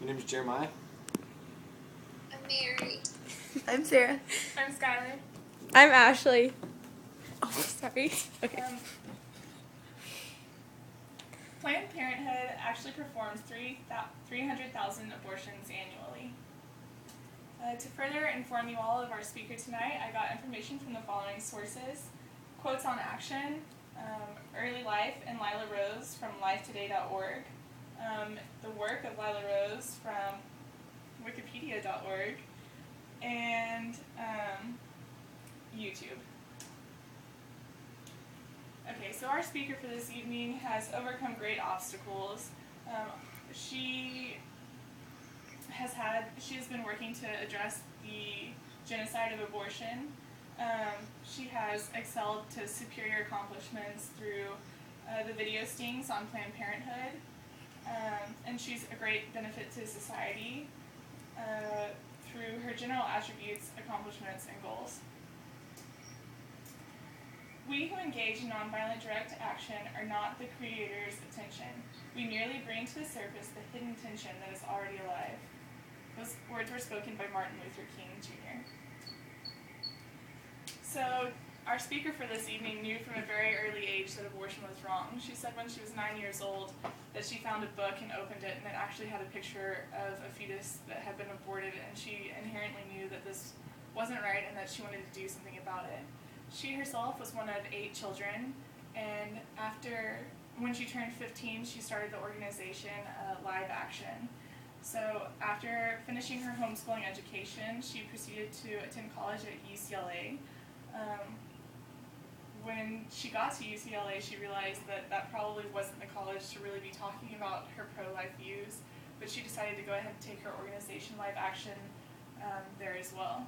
My name is Jeremiah. I'm Mary. I'm Sarah. I'm Skylar. I'm Ashley. Oh, sorry. Okay. Planned Parenthood actually performs 300,000 abortions annually. To further inform you all of our speaker tonight, I got information from the following sources: Quotes on Action, Early Life, and Lila Rose from lifetoday.org, the work of Lila Rose from wikipedia.org, and YouTube. Okay, so our speaker for this evening has overcome great obstacles. She has been working to address the genocide of abortion. She has excelled to superior accomplishments through the video stings on Planned Parenthood, and she's a great benefit to society through her general attributes, accomplishments, and goals. We who engage in nonviolent direct action are not the creator's attention. We merely bring to the surface the hidden tension that is already alive. Those words were spoken by Martin Luther King, Jr. So, our speaker for this evening knew from a very early age that abortion was wrong. She said when she was 9 years old that she found a book and opened it, and it actually had a picture of a fetus that had been aborted, and she inherently knew that this wasn't right and that she wanted to do something about it. She herself was one of 8 children, and when she turned 15, she started the organization Live Action. So after finishing her homeschooling education, she proceeded to attend college at UCLA. When she got to UCLA, she realized that probably wasn't the college to really be talking about her pro-life views, but she decided to go ahead and take her organization Live Action there as well.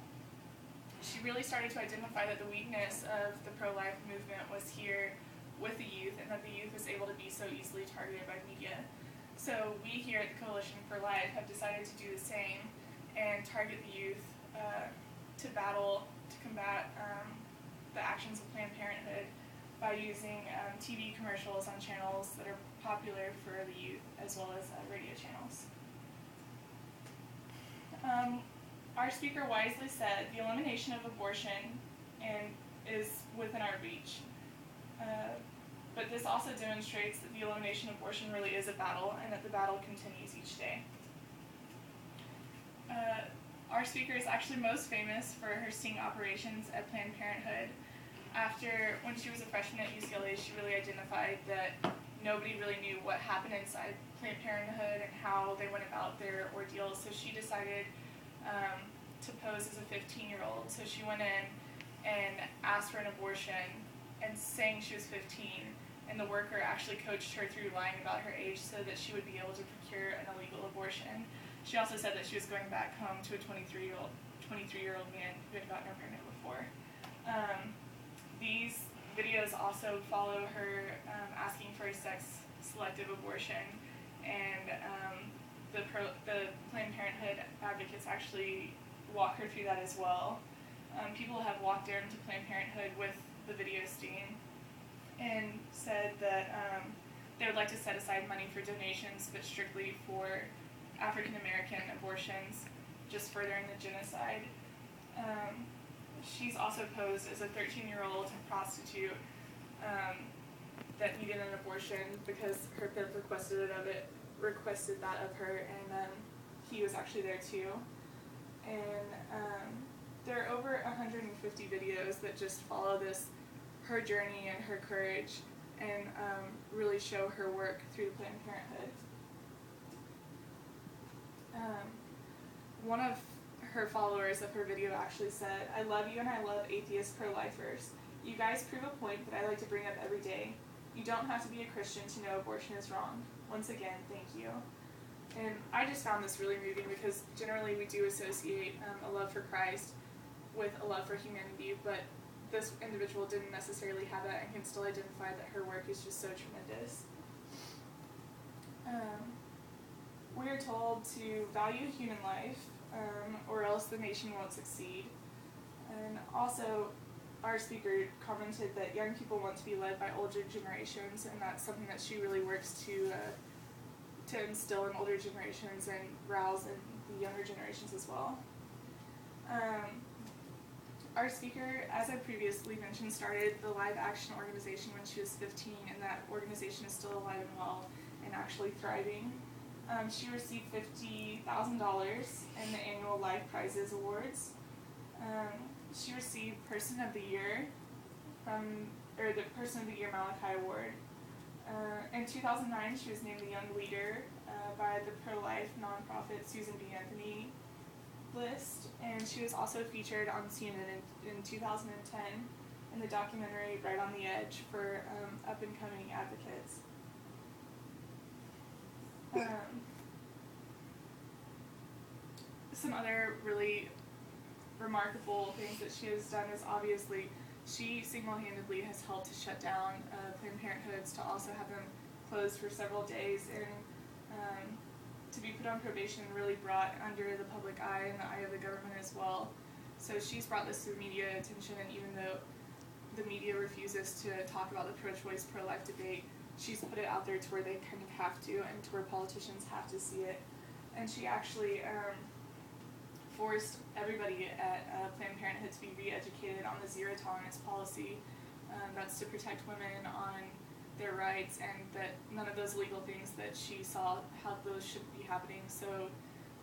She really started to identify that the weakness of the pro-life movement was here with the youth, and that the youth was able to be so easily targeted by media. So we here at the Coalition for Life have decided to do the same and target the youth to combat the actions of Planned Parenthood by using TV commercials on channels that are popular for the youth, as well as radio channels. Our speaker wisely said the elimination of abortion is within our reach. But this also demonstrates that the elimination of abortion really is a battle, and that the battle continues each day. Our speaker is actually most famous for her sting operations at Planned Parenthood. When she was a freshman at UCLA, she really identified that nobody really knew what happened inside Planned Parenthood and how they went about their ordeals, so she decided to pose as a 15-year-old. So she went in and asked for an abortion and saying she was 15, and the worker actually coached her through lying about her age so that she would be able to procure an illegal abortion. She also said that she was going back home to a 23-year-old man who had gotten her pregnant before. These videos also follow her asking for a sex-selective abortion, and the Planned Parenthood advocates actually walk her through that as well. People have walked into Planned Parenthood with the video sting and said that they would like to set aside money for donations, but strictly for African American abortions, just furthering the genocide. She's also posed as a 13-year-old prostitute that needed an abortion because her pimp requested that of her, and he was actually there too. And there are over 150 videos that just follow her journey and her courage, and really show her work through Planned Parenthood. One of her followers of her video actually said, "I love you and I love atheist pro-lifers. You guys prove a point that I like to bring up every day. You don't have to be a Christian to know abortion is wrong. Once again, thank you." And I just found this really moving because generally we do associate a love for Christ with a love for humanity, but this individual didn't necessarily have that and can still identify that her work is just so tremendous. We are told to value human life, or else the nation won't succeed. And also, our speaker commented that young people want to be led by older generations, and that's something that she really works to to instill in older generations and rouse in the younger generations as well. Our speaker, as I previously mentioned, started the Live Action organization when she was 15, and that organization is still alive and well and actually thriving. She received $50,000 in the annual Life Prizes Awards. She received Person of the Year the Person of the Year Malachi Award. In 2009, she was named the Young Leader by the pro-life nonprofit Susan B. Anthony list, and she was also featured on CNN in 2010 in the documentary Right on the Edge for up-and-coming advocates. Some other really remarkable things that she has done is obviously she single-handedly has helped to shut down Planned Parenthoods, to also have them closed for several days, and to be put on probation and really brought under the public eye and the eye of the government as well. So she's brought this to media attention, and even though the media refuses to talk about the pro-choice, pro-life debate, she's put it out there to where they kind of have to, and to where politicians have to see it. And she actually forced everybody at Planned Parenthood to be re-educated on the zero tolerance policy. That's to protect women on their rights, and that none of those legal things that she saw, how those shouldn't be happening. So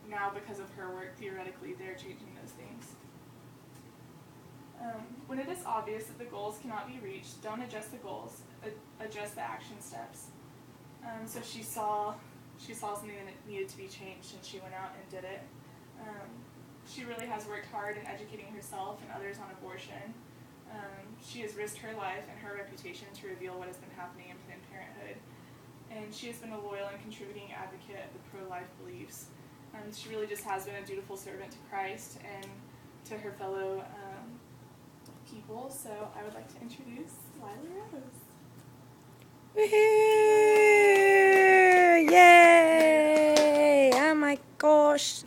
now, because of her work, theoretically, they're changing those things. When it is obvious that the goals cannot be reached, don't adjust the goals, adjust the action steps. So she saw something that needed to be changed, and she went out and did it. She really has worked hard in educating herself and others on abortion. She has risked her life and her reputation to reveal what has been happening in Planned Parenthood. And she has been a loyal and contributing advocate of the pro-life beliefs. She really just has been a dutiful servant to Christ and to her fellow people. So I would like to introduce Lila Rose. Woohoo! Yay! Oh my gosh.